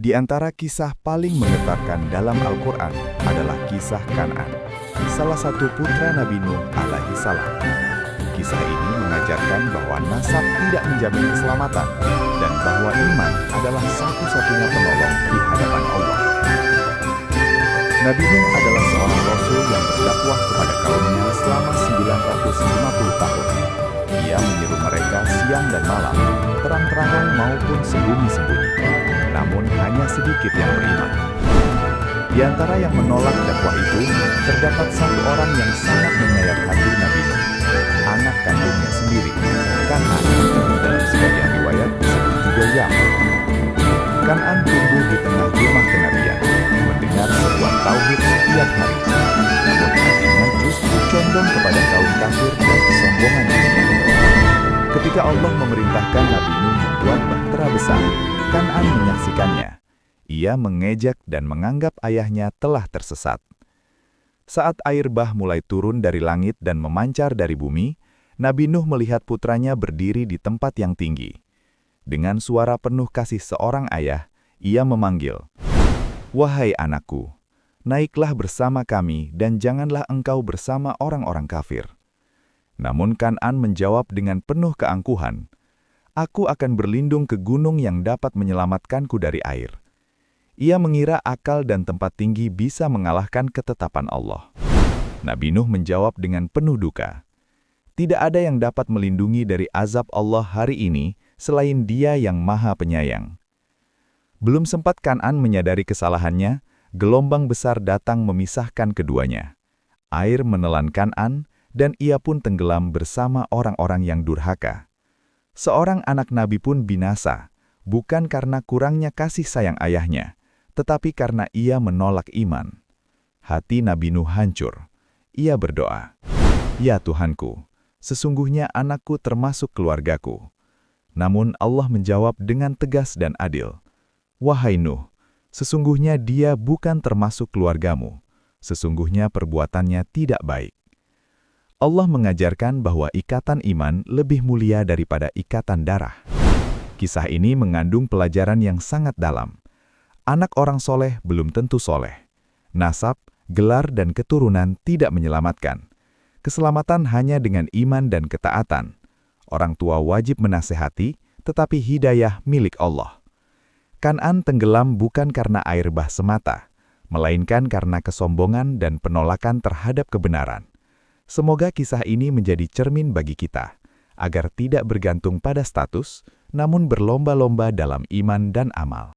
Di antara kisah paling menggetarkan dalam Al-Quran adalah kisah Kan'an, salah satu putra Nabi Nuh alaihi salam. Kisah ini mengajarkan bahwa nasab tidak menjamin keselamatan dan bahwa iman adalah satu-satunya penolong di hadapan Allah. Nabi Nuh adalah seorang rasul yang berdakwah kepada kaumnya selama 950 tahun. Ia menyeru mereka siang dan malam, terang-terangan maupun sembunyi-sembunyi. Namun hanya sedikit yang beriman. Di antara yang menolak dakwah itu, terdapat satu orang yang sangat menyayat hati Nabi Nuh, anak kandungnya sendiri, Kan'an. Dalam sebagian riwayat disebut juga Yam. Kan'an tumbuh di tengah rumah kenabian, mendengar seruan tauhid setiap hari. Namun hatinya justru condong kepada kaum kafir dan kesombongan dunia. Ketika Allah memerintahkan Nabi Nuh membuat bahtera besar, Kan'an menyaksikannya. Ia mengejek dan menganggap ayahnya telah tersesat. Saat air bah mulai turun dari langit dan memancar dari bumi, Nabi Nuh melihat putranya berdiri di tempat yang tinggi. Dengan suara penuh kasih seorang ayah, ia memanggil, "Wahai anakku, naiklah bersama kami dan janganlah engkau bersama orang-orang kafir." Namun Kan'an menjawab dengan penuh keangkuhan, "Aku akan berlindung ke gunung yang dapat menyelamatkanku dari air." Ia mengira akal dan tempat tinggi bisa mengalahkan ketetapan Allah. Nabi Nuh menjawab dengan penuh duka, "Tidak ada yang dapat melindungi dari azab Allah hari ini selain Dia yang Maha Penyayang." Belum sempat Kan'an menyadari kesalahannya, gelombang besar datang memisahkan keduanya. Air menelan Kan'an dan ia pun tenggelam bersama orang-orang yang durhaka. Seorang anak Nabi pun binasa, bukan karena kurangnya kasih sayang ayahnya, tetapi karena ia menolak iman. Hati Nabi Nuh hancur. Ia berdoa, "Ya Tuhanku, sesungguhnya anakku termasuk keluargaku." Namun Allah menjawab dengan tegas dan adil, "Wahai Nuh, sesungguhnya dia bukan termasuk keluargamu. Sesungguhnya perbuatannya tidak baik." Allah mengajarkan bahwa ikatan iman lebih mulia daripada ikatan darah. Kisah ini mengandung pelajaran yang sangat dalam. Anak orang soleh belum tentu soleh. Nasab, gelar, dan keturunan tidak menyelamatkan. Keselamatan hanya dengan iman dan ketaatan. Orang tua wajib menasehati, tetapi hidayah milik Allah. Kan'an tenggelam bukan karena air bah semata, melainkan karena kesombongan dan penolakan terhadap kebenaran. Semoga kisah ini menjadi cermin bagi kita, agar tidak bergantung pada status, namun berlomba-lomba dalam iman dan amal.